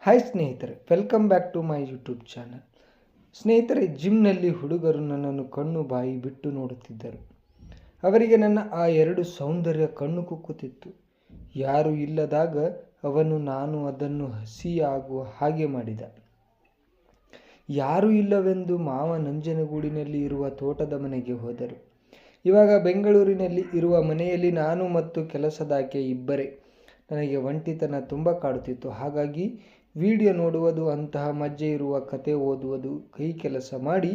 Hi ಸ್ನೇಹಿತರೆ, welcome back to my YouTube channel. ಸ್ನೇಹಿತರೆ, ಜಿಮ್ನಲ್ಲಿ ಹುಡುಗರು ನನ್ನನ್ನು ಕಣ್ಣು ಬಾಯಿ ಬಿಟ್ಟು ನೋಡುತ್ತಿದ್ದರು. ಅವರಿಗೆ ನನ್ನ ಆ ಎರಡು ಸೌಂದರ್ಯ ಕಣ್ಣು ಕುಕ್ಕುತ್ತಿತ್ತು. ಯಾರೂ ಇಲ್ಲದಾಗ ನಾನು ಅದನ್ನು ಹಸಿಯಾಗುವ ಹಾಗೆ ಮಾಡಿದ. ಯಾರೂ ಇಲ್ಲವೆಂದು ಮಾವ ನಂಜನಗೂಡಿನಲ್ಲಿ ಇರುವ ತೋಟದ ಮನೆಗೆ ಹೋದರು. ಇವಾಗ ಬೆಂಗಳೂರಿನಲ್ಲಿ ಇರುವ ಮನೆಯಲ್ಲಿ ನಾನು ಮತ್ತು ಕೆಲಸದಾಕೆ ಇಬ್ಬರೇ. ನನಗೆ ಒಂಟಿತನ ತುಂಬ ಕಾಡುತ್ತಿತ್ತು. ಹಾಗಾಗಿ ವಿಡಿಯೋ ನೋಡುವುದು, ಅಂತಹ ಮಜ್ಜೆ ಇರುವ ಕತೆ ಓದುವುದು, ಕೈ ಕೆಲಸ ಮಾಡಿ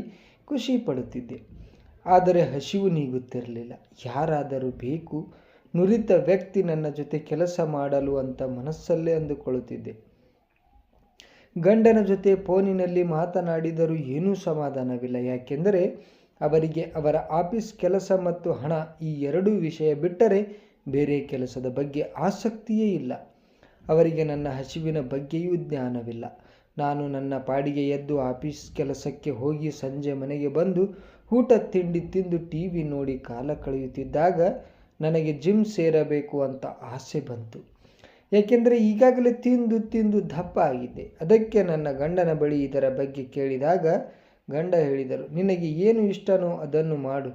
ಖುಷಿ ಪಡುತ್ತಿದ್ದೆ. ಆದರೆ ಹಸಿವು ನೀಗುತ್ತಿರಲಿಲ್ಲ. ಯಾರಾದರೂ ಬೇಕು, ನುರಿತ ವ್ಯಕ್ತಿ ನನ್ನ ಜೊತೆ ಕೆಲಸ ಮಾಡಲು ಅಂತ ಮನಸ್ಸಲ್ಲೇ ಅಂದುಕೊಳ್ಳುತ್ತಿದ್ದೆ. ಗಂಡನ ಜೊತೆ ಫೋನಿನಲ್ಲಿ ಮಾತನಾಡಿದರೂ ಏನೂ ಸಮಾಧಾನವಿಲ್ಲ. ಯಾಕೆಂದರೆ ಅವರಿಗೆ ಅವರ ಆಫೀಸ್ ಕೆಲಸ ಮತ್ತು ಹಣ, ಈ ಎರಡೂ ವಿಷಯ ಬಿಟ್ಟರೆ ಬೇರೆ ಕೆಲಸದ ಬಗ್ಗೆ ಆಸಕ್ತಿಯೇ ಇಲ್ಲ. ಅವರಿಗೆ ನನ್ನ ಹಸಿವಿನ ಬಗ್ಗೆಯೂ ಜ್ಞಾನವಿಲ್ಲ. ನಾನು ನನ್ನ ಪಾಡಿಗೆ ಎದ್ದು ಆಫೀಸ್ ಕೆಲಸಕ್ಕೆ ಹೋಗಿ ಸಂಜೆ ಮನೆಗೆ ಬಂದು ಊಟ ತಿಂಡಿ ತಿಂದು TV ನೋಡಿ ಕಾಲ ಕಳೆಯುತ್ತಿದ್ದಾಗ ನನಗೆ ಜಿಮ್ ಸೇರಬೇಕು ಅಂತ ಆಸೆ ಬಂತು. ಏಕೆಂದರೆ ಈಗಾಗಲೇ ತಿಂದು ತಿಂದು ದಪ್ಪ ಆಗಿದ್ದೆ. ಅದಕ್ಕೆ ನನ್ನ ಗಂಡನ ಬಳಿ ಇದರ ಬಗ್ಗೆ ಕೇಳಿದಾಗ ಗಂಡ ಹೇಳಿದರು, ನಿನಗೆ ಏನು ಇಷ್ಟನೋ ಅದನ್ನು ಮಾಡು,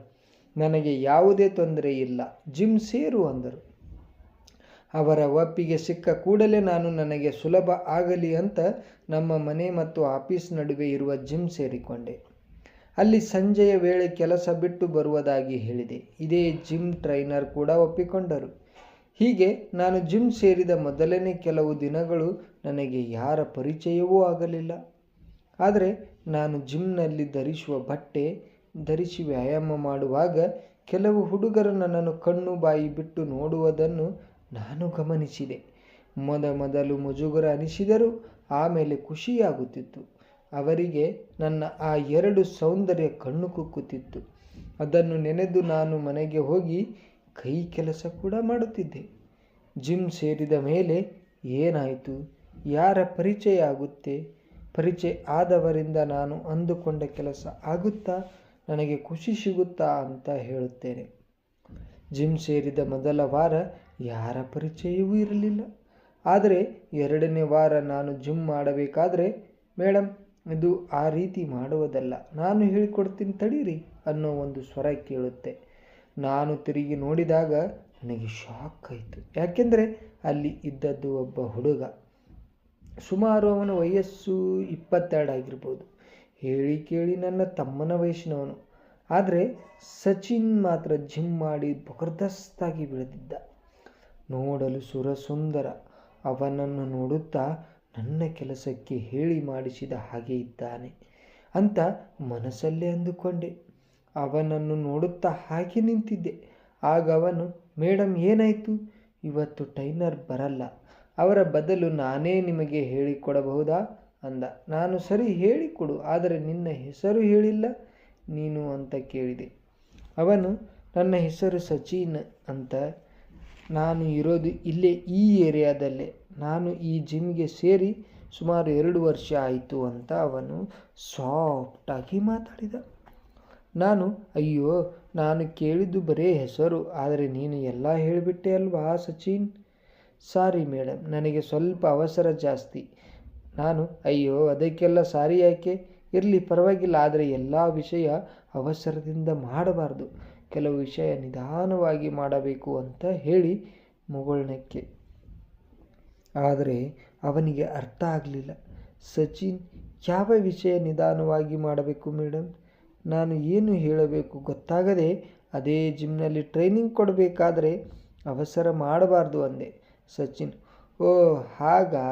ನನಗೆ ಯಾವುದೇ ತೊಂದರೆ ಇಲ್ಲ, ಜಿಮ್ ಸೇರು ಅಂದರು. ಅವರ ಒಪ್ಪಿಗೆ ಸಿಕ್ಕ ಕೂಡಲೇ ನಾನು ನನಗೆ ಸುಲಭ ಆಗಲಿ ಅಂತ ನಮ್ಮ ಮನೆ ಮತ್ತು ಆಫೀಸ್ ನಡುವೆ ಇರುವ ಜಿಮ್ ಸೇರಿಕೊಂಡೆ. ಅಲ್ಲಿ ಸಂಜೆಯ ವೇಳೆ ಕೆಲಸ ಬಿಟ್ಟು ಬರುವುದಾಗಿ ಹೇಳಿದೆ. ಇದೇ ಜಿಮ್ ಟ್ರೈನರ್ ಕೂಡ ಒಪ್ಪಿಕೊಂಡರು. ಹೀಗೆ ನಾನು ಜಿಮ್ ಸೇರಿದ ಮೊದಲನೇ ಕೆಲವು ದಿನಗಳು ನನಗೆ ಯಾರ ಪರಿಚಯವೂ ಆಗಲಿಲ್ಲ. ಆದರೆ ನಾನು ಜಿಮ್ನಲ್ಲಿ ಧರಿಸುವ ಬಟ್ಟೆ ಧರಿಸಿ ವ್ಯಾಯಾಮ ಮಾಡುವಾಗ ಕೆಲವು ಹುಡುಗರು ನನ್ನನ್ನು ಕಣ್ಣು ಬಾಯಿ ಬಿಟ್ಟು ನೋಡುವುದನ್ನು ನಾನು ಗಮನಿಸಿದೆ. ಮೊದಲು ಮುಜುಗರ ಅನಿಸಿದರೂ ಆಮೇಲೆ ಖುಷಿಯಾಗುತ್ತಿತ್ತು. ಅವರಿಗೆ ನನ್ನ ಆ ಎರಡು ಸೌಂದರ್ಯ ಕಣ್ಣು ಕುಕ್ಕುತ್ತಿತ್ತು. ಅದನ್ನು ನೆನೆದು ನಾನು ಮನೆಗೆ ಹೋಗಿ ಕೈ ಕೆಲಸ ಕೂಡ ಮಾಡುತ್ತಿದ್ದೆ. ಜಿಮ್ ಸೇರಿದ ಮೇಲೆ ಏನಾಯಿತು, ಯಾರ ಪರಿಚಯ ಆಗುತ್ತೆ, ಪರಿಚಯ ಆದವರಿಂದ ನಾನು ಅಂದುಕೊಂಡ ಕೆಲಸ ಆಗುತ್ತಾ, ನನಗೆ ಖುಷಿ ಸಿಗುತ್ತಾ ಅಂತ ಹೇಳುತ್ತೇನೆ. ಜಿಮ್ ಸೇರಿದ ಮೊದಲ ವಾರ ಯಾರ ಪರಿಚಯವೂ ಇರಲಿಲ್ಲ. ಆದರೆ 2ನೇ ವಾರ ನಾನು ಜಿಮ್ ಮಾಡಬೇಕಾದ್ರೆ, ಮೇಡಮ್ ಇದು ಆ ರೀತಿ ಮಾಡುವುದಲ್ಲ, ನಾನು ಹೇಳಿಕೊಡ್ತೀನಿ ತಡೀರಿ ಅನ್ನೋ ಒಂದು ಸ್ವರ ಕೇಳುತ್ತೆ. ನಾನು ತಿರುಗಿ ನೋಡಿದಾಗ ನನಗೆ ಶಾಕ್ ಆಯಿತು. ಯಾಕೆಂದರೆ ಅಲ್ಲಿ ಇದ್ದದ್ದು ಒಬ್ಬ ಹುಡುಗ. ಸುಮಾರು ಅವನ ವಯಸ್ಸು 22 ಆಗಿರ್ಬೋದು. ಹೇಳಿ ಕೇಳಿ ನನ್ನ ತಮ್ಮನ ವಯಸ್ಸಿನವನು. ಆದರೆ ಸಚಿನ್ ಮಾತ್ರ ಜಿಮ್ ಮಾಡಿ ಜಬರ್ದಸ್ತಾಗಿ ಬೆಳೆದಿದ್ದ. ನೋಡಲು ಸುರಸುಂದರ. ಅವನನ್ನು ನೋಡುತ್ತಾ ನನ್ನ ಕೆಲಸಕ್ಕೆ ಹೇಳಿ ಮಾಡಿಸಿದ ಹಾಗೆ ಇದ್ದಾನೆ ಅಂತ ಮನಸ್ಸಲ್ಲೇ ಅಂದುಕೊಂಡೆ. ಅವನನ್ನು ನೋಡುತ್ತಾ ಹಾಗೆ ನಿಂತಿದ್ದೆ. ಆಗ ಅವನು, ಮೇಡಮ್ ಏನಾಯಿತು, ಇವತ್ತು ಟ್ರೈನರ್ ಬರಲ್ಲ, ಅವರ ಬದಲು ನಾನೇ ನಿಮಗೆ ಹೇಳಿಕೊಡಬಹುದಾ ಅಂದ. ನಾನು ಸರಿ ಹೇಳಿಕೊಡು, ಆದರೆ ನಿನ್ನ ಹೆಸರು ಹೇಳಿಲ್ಲ ನೀನು ಅಂತ ಕೇಳಿದೆ. ಅವನು, ನನ್ನ ಹೆಸರು ಸಚಿನ್ ಅಂತ, ನಾನು ಇರೋದು ಇಲ್ಲೇ ಈ ಏರಿಯಾದಲ್ಲೇ, ನಾನು ಈ ಜಿಮ್ಗೆ ಸೇರಿ ಸುಮಾರು 2 ವರ್ಷ ಆಯಿತು ಅಂತ ಅವನು ಸಾಫ್ಟಾಗಿ ಮಾತಾಡಿದ. ನಾನು, ಅಯ್ಯೋ ನಾನು ಕೇಳಿದ್ದು ಬರೇ ಹೆಸರು, ಆದರೆ ನೀನು ಎಲ್ಲ ಹೇಳಿಬಿಟ್ಟೆ ಅಲ್ವಾ ಸಚಿನ್. ಸಾರಿ ಮೇಡಮ್, ನನಗೆ ಸ್ವಲ್ಪ ಅವಸರ ಜಾಸ್ತಿ. ನಾನು, ಅಯ್ಯೋ ಅದಕ್ಕೆಲ್ಲ ಸಾರಿ ಯಾಕೆ, ಇರಲಿ ಪರವಾಗಿಲ್ಲ, ಆದರೆ ಎಲ್ಲ ವಿಷಯ ಅವಸರದಿಂದ ಮಾಡಬಾರ್ದು, ಕೆಲವು ವಿಷಯ ನಿಧಾನವಾಗಿ ಮಾಡಬೇಕು ಅಂತ ಹೇಳಿ ಮುಗುಳ್ನಕ್ಕೆ. ಆದರೆ ಅವನಿಗೆ ಅರ್ಥ ಆಗಲಿಲ್ಲ. ಸಚಿನ್, ಯಾವ ವಿಷಯ ನಿಧಾನವಾಗಿ ಮಾಡಬೇಕು ಮೇಡಮ್, ನಾನು ಏನು ಹೇಳಬೇಕು ಗೊತ್ತಾಗದೆ ಅದೇ ಜಿಮ್ನಲ್ಲಿ ಟ್ರೈನಿಂಗ್ ಕೊಡಬೇಕಾದ್ರೆ ಅವಸರ ಮಾಡಬಾರ್ದು ಅಂದೆ. ಸಚಿನ್, ಓ ಹಾಗಾ,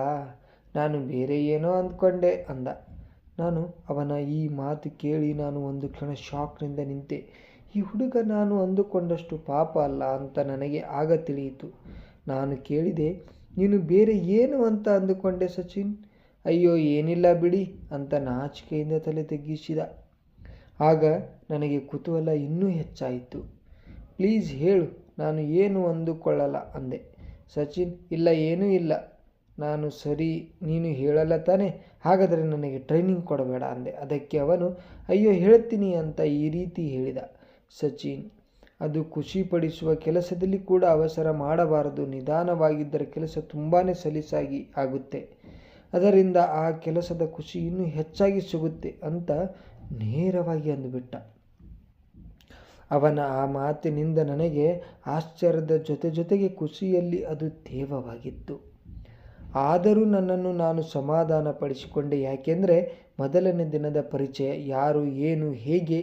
ನಾನು ಬೇರೆ ಏನೋ ಅಂದ್ಕೊಂಡೆ ಅಂದ. ನಾನು ಅವನ ಈ ಮಾತು ಕೇಳಿ ನಾನು ಒಂದು ಕ್ಷಣ ಶಾಕ್ನಿಂದ ನಿಂತೆ. ಈ ಹುಡುಗ ನಾನು ಅಂದುಕೊಂಡಷ್ಟು ಪಾಪ ಅಲ್ಲ ಅಂತ ನನಗೆ ಆಗ ತಿಳಿಯಿತು. ನಾನು ಕೇಳಿದೆ, ನೀನು ಬೇರೆ ಏನು ಅಂತ ಅಂದುಕೊಂಡೆ ಸಚಿನ್. ಅಯ್ಯೋ ಏನಿಲ್ಲ ಬಿಡಿ ಅಂತ ನಾಚಿಕೆಯಿಂದ ತಲೆ ತಗ್ಗಿಸಿದ. ಆಗ ನನಗೆ ಕುತೂಹಲ ಇನ್ನೂ ಹೆಚ್ಚಾಯಿತು. ಪ್ಲೀಸ್ ಹೇಳು, ನಾನು ಏನು ಅಂದುಕೊಳ್ಳಲ್ಲ ಅಂದೆ. ಸಚಿನ್, ಇಲ್ಲ ಏನೂ ಇಲ್ಲ, ನಾನು ಸರಿ, ನೀನು ಹೇಳಲ್ಲ ತಾನೆ, ಹಾಗಾದರೆ ನನಗೆ ಟ್ರೈನಿಂಗ್ ಕೊಡಬೇಡ ಅಂದೆ. ಅದಕ್ಕೆ ಅವನು, ಅಯ್ಯೋ ಹೇಳ್ತೀನಿ ಅಂತ ಈ ರೀತಿ ಹೇಳಿದ. ಸಚಿನ್, ಅದು ಖುಷಿಪಡಿಸುವ ಕೆಲಸದಲ್ಲಿ ಕೂಡ ಅವಸರ ಮಾಡಬಾರದು, ನಿಧಾನವಾಗಿದ್ದರೆ ಕೆಲಸ ತುಂಬಾ ಸಲೀಸಾಗಿ ಆಗುತ್ತೆ. ಅದರಿಂದ ಆ ಕೆಲಸದ ಖುಷಿ ಇನ್ನೂ ಹೆಚ್ಚಾಗಿ ಸಿಗುತ್ತೆ ಅಂತ ನೇರವಾಗಿ ಅಂದುಬಿಟ್ಟ. ಅವನ ಆ ಮಾತಿನಿಂದ ನನಗೆ ಆಶ್ಚರ್ಯದ ಜೊತೆಗೆ ಖುಷಿಯಲ್ಲಿ ಅದು ತೇವವಾಗಿತ್ತು. ಆದರೂ ನನ್ನನ್ನು ನಾನು ಸಮಾಧಾನ ಪಡಿಸಿಕೊಂಡೆ. ಯಾಕೆಂದರೆ ಮೊದಲನೇ ದಿನದ ಪರಿಚಯ, ಯಾರು ಏನು ಹೇಗೆ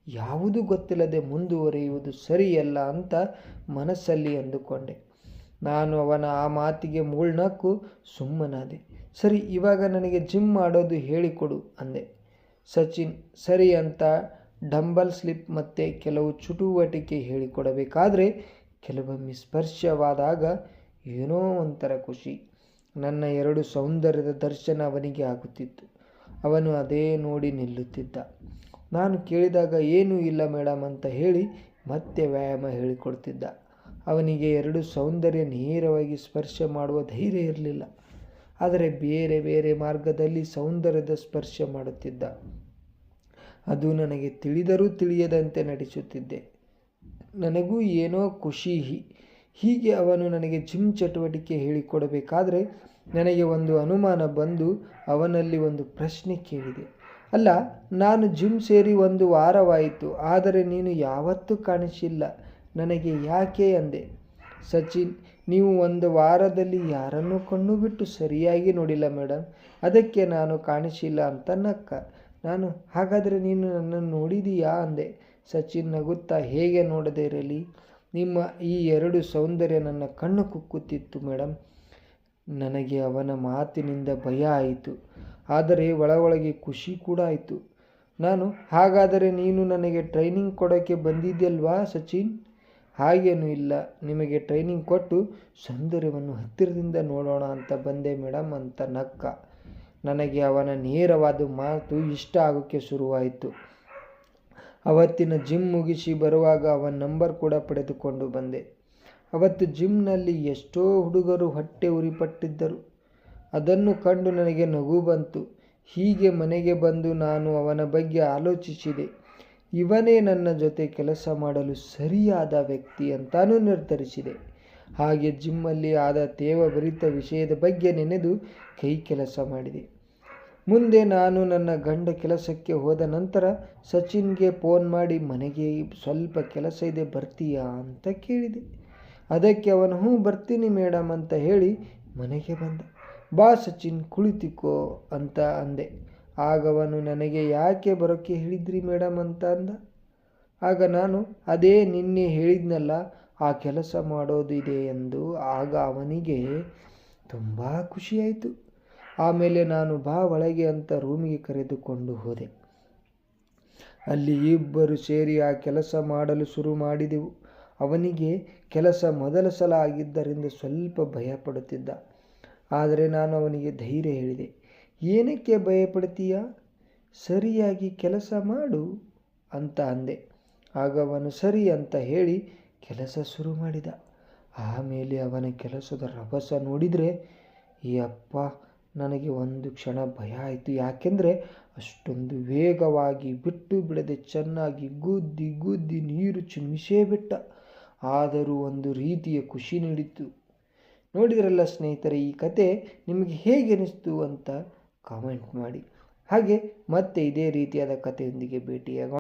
ಯಾವುದೂ ಗೊತ್ತಿಲ್ಲದೆ ಮುಂದುವರಿಯುವುದು ಸರಿಯಲ್ಲ ಅಂತ ಮನಸ್ಸಲ್ಲಿ ಅಂದುಕೊಂಡೆ. ನಾನು ಅವನ ಆ ಮಾತಿಗೆ ಮೂಳ್ನಕ್ಕು ಸುಮ್ಮನಾದೆ. ಸರಿ, ಇವಾಗ ನನಗೆ ಜಿಮ್ ಮಾಡೋದು ಹೇಳಿಕೊಡು ಅಂದೆ. ಸಚಿನ್ ಸರಿ ಅಂತ ಡಂಬಲ್ ಸ್ಲಿಪ್ ಮತ್ತು ಕೆಲವು ಚಟುವಟಿಕೆ ಹೇಳಿಕೊಡಬೇಕಾದ್ರೆ ಕೆಲವೊಮ್ಮೆ ಸ್ಪರ್ಶವಾದಾಗ ಏನೋ ಒಂಥರ ಖುಷಿ. ನನ್ನ 2 ಸೌಂದರ್ಯದ ದರ್ಶನ ಅವನಿಗೆ ಆಗುತ್ತಿತ್ತು. ಅವನು ಅದೇ ನೋಡಿ ನಿಲ್ಲುತ್ತಿದ್ದ. ನಾನು ಕೇಳಿದಾಗ ಏನೂ ಇಲ್ಲ ಮೇಡಮ್ ಅಂತ ಹೇಳಿ ಮತ್ತೆ ವ್ಯಾಯಾಮ ಹೇಳಿಕೊಡ್ತಿದ್ದ. ಅವನಿಗೆ 2 ಸೌಂದರ್ಯ ನೇರವಾಗಿ ಸ್ಪರ್ಶ ಮಾಡುವ ಧೈರ್ಯ ಇರಲಿಲ್ಲ. ಆದರೆ ಬೇರೆ ಬೇರೆ ಮಾರ್ಗದಲ್ಲಿ ಸೌಂದರ್ಯದ ಸ್ಪರ್ಶ ಮಾಡುತ್ತಿದ್ದ. ಅದು ನನಗೆ ತಿಳಿದರೂ ತಿಳಿಯದಂತೆ ನಡೆಸುತ್ತಿದ್ದೆ. ನನಗೂ ಏನೋ ಖುಷಿ. ಹೀಗೆ ಅವನು ನನಗೆ ಜಿಮ್ ಚಟುವಟಿಕೆ ಹೇಳಿಕೊಡಬೇಕಾದ್ರೆ ನನಗೆ ಒಂದು ಅನುಮಾನ ಬಂದು ಅವನಲ್ಲಿ ಒಂದು ಪ್ರಶ್ನೆ ಕೇಳಿದೆ. ಅಲ್ಲ, ನಾನು ಜಿಮ್ ಸೇರಿ 1 ವಾರವಾಯಿತು, ಆದರೆ ನೀನು ಯಾವತ್ತೂ ಕಾಣಿಸಿಲ್ಲ ನನಗೆ, ಯಾಕೆ ಅಂದೆ. ಸಚಿನ್, ನೀವು 1 ವಾರದಲ್ಲಿ ಯಾರನ್ನೂ ಕಣ್ಣು ಬಿಟ್ಟು ಸರಿಯಾಗಿ ನೋಡಿಲ್ಲ ಮೇಡಮ್, ಅದಕ್ಕೆ ನಾನು ಕಾಣಿಸಿಲ್ಲ ಅಂತ ನಕ್ಕ. ನಾನು ಹಾಗಾದರೆ ನೀನು ನನ್ನನ್ನು ನೋಡಿದೀಯಾ ಅಂದೆ. ಸಚಿನ್ ನಗುತ್ತಾ, ಹೇಗೆ ನೋಡದೇ ಇರಲಿ, ನಿಮ್ಮ ಈ 2 ಸೌಂದರ್ಯ ನನ್ನ ಕಣ್ಣು ಕುಕ್ಕುತ್ತಿತ್ತು ಮೇಡಮ್. ನನಗೆ ಅವನ ಮಾತಿನಿಂದ ಭಯ ಆಯಿತು, ಆದರೆ ಒಳಗೆ ಖುಷಿ ಕೂಡ ಆಯಿತು. ನಾನು, ಹಾಗಾದರೆ ನೀನು ನನಗೆ ಟ್ರೈನಿಂಗ್ ಕೊಡೋಕ್ಕೆ ಬಂದಿದ್ದಲ್ವಾ ಸಚಿನ್? ಹಾಗೇನೂ ಇಲ್ಲ, ನಿಮಗೆ ಟ್ರೈನಿಂಗ್ ಕೊಟ್ಟು ಸೌಂದರ್ಯವನ್ನು ಹತ್ತಿರದಿಂದ ನೋಡೋಣ ಅಂತ ಬಂದೆ ಮೇಡಮ್ ಅಂತ ನಕ್ಕ. ನನಗೆ ಅವನ ನೇರವಾದ ಮಾತು ಇಷ್ಟ ಆಗೋಕ್ಕೆ ಶುರುವಾಯಿತು. ಅವತ್ತಿನ ಜಿಮ್ ಮುಗಿಸಿ ಬರುವಾಗ ಅವನ ನಂಬರ್ ಕೂಡ ಪಡೆದುಕೊಂಡು ಬಂದೆ. ಅವತ್ತು ಜಿಮ್ನಲ್ಲಿ ಎಷ್ಟೋ ಹುಡುಗರು ಹೊಟ್ಟೆ ಉರಿಪಟ್ಟಿದ್ದರು. ಅದನ್ನು ಕಂಡು ನನಗೆ ನಗು ಬಂತು. ಹೀಗೆ ಮನೆಗೆ ಬಂದು ನಾನು ಅವನ ಬಗ್ಗೆ ಆಲೋಚಿಸಿದೆ. ಇವನೇ ನನ್ನ ಜೊತೆ ಕೆಲಸ ಮಾಡಲು ಸರಿಯಾದ ವ್ಯಕ್ತಿ ಅಂತಾನೂ ನಿರ್ಧರಿಸಿದೆ. ಹಾಗೆ ಜಿಮ್ಮಲ್ಲಿ ಆದ ತೇವಭರಿತ ವಿಷಯದ ಬಗ್ಗೆ ನೆನೆದು ಕೈ ಕೆಲಸ ಮಾಡಿದೆ. ಮುಂದೆ ನಾನು ನನ್ನ ಗಂಡ ಕೆಲಸಕ್ಕೆ ಹೋದ ನಂತರ ಸಚಿನ್ಗೆ ಫೋನ್ ಮಾಡಿ ಮನೆಗೆ ಸ್ವಲ್ಪ ಕೆಲಸ ಇದೆ, ಬರ್ತೀಯಾ ಅಂತ ಕೇಳಿದೆ. ಅದಕ್ಕೆ ಅವನು ಹ್ಞೂ ಬರ್ತೀನಿ ಮೇಡಮ್ ಅಂತ ಹೇಳಿ ಮನೆಗೆ ಬಂದ. ಬಾ ಸಚಿನ್, ಕುಳಿತುಕೋ ಅಂತ ಅಂದೆ. ಆಗ ಅವನು ನನಗೆ ಯಾಕೆ ಬರೋಕ್ಕೆ ಹೇಳಿದ್ರಿ ಮೇಡಮ್ ಅಂತ ಅಂದ. ಆಗ ನಾನು ಅದೇ ನಿನ್ನೆ ಹೇಳಿದ್ನಲ್ಲ, ಆ ಕೆಲಸ ಮಾಡೋದು ಇದೆ ಎಂದು. ಆಗ ಅವನಿಗೆ ತುಂಬ ಖುಷಿಯಾಯಿತು. ಆಮೇಲೆ ನಾನು ಬಾ ಒಳಗೆ ಅಂತ ರೂಮಿಗೆ ಕರೆದುಕೊಂಡು ಹೋದೆ. ಅಲ್ಲಿ ಇಬ್ಬರು ಸೇರಿ ಆ ಕೆಲಸ ಮಾಡಲು ಶುರು ಮಾಡಿದೆವು. ಅವನಿಗೆ ಕೆಲಸ ಮೊದಲ ಸಲ ಆಗಿದ್ದರಿಂದ ಸ್ವಲ್ಪ ಭಯಪಡುತ್ತಿದ್ದ. ಆದರೆ ನಾನು ಅವನಿಗೆ ಧೈರ್ಯ ಹೇಳಿದೆ. ಏನಕ್ಕೆ ಭಯಪಡ್ತೀಯಾ, ಸರಿಯಾಗಿ ಕೆಲಸ ಮಾಡು ಅಂತ ಅಂದೆ. ಆಗ ಅವನು ಸರಿ ಅಂತ ಹೇಳಿ ಕೆಲಸ ಶುರು ಮಾಡಿದ. ಆಮೇಲೆ ಅವನ ಕೆಲಸದ ರಭಸ ನೋಡಿದರೆ ಯಪ್ಪ, ನನಗೆ ಒಂದು ಕ್ಷಣ ಭಯ ಆಯಿತು. ಯಾಕೆಂದರೆ ಅಷ್ಟೊಂದು ವೇಗವಾಗಿ ಬಿಟ್ಟು ಬಿಡದೆ ಚೆನ್ನಾಗಿ ಗುದ್ದಿ ನೀರು ಚಿಮ್ಮಿಸೇ ಬಿಟ್ಟ. ಆದರೂ ಒಂದು ರೀತಿಯ ಖುಷಿ ನೀಡಿತು. ನೋಡಿದ್ರಲ್ಲ ಸ್ನೇಹಿತರೆ, ಈ ಕತೆ ನಿಮಗೆ ಹೇಗೆ ಅನಿಸ್ತು ಅಂತ ಕಾಮೆಂಟ್ ಮಾಡಿ. ಹಾಗೆ ಮತ್ತೆ ಇದೇ ರೀತಿಯಾದ ಕಥೆಯೊಂದಿಗೆ ಭೇಟಿಯಾಗೋಣ.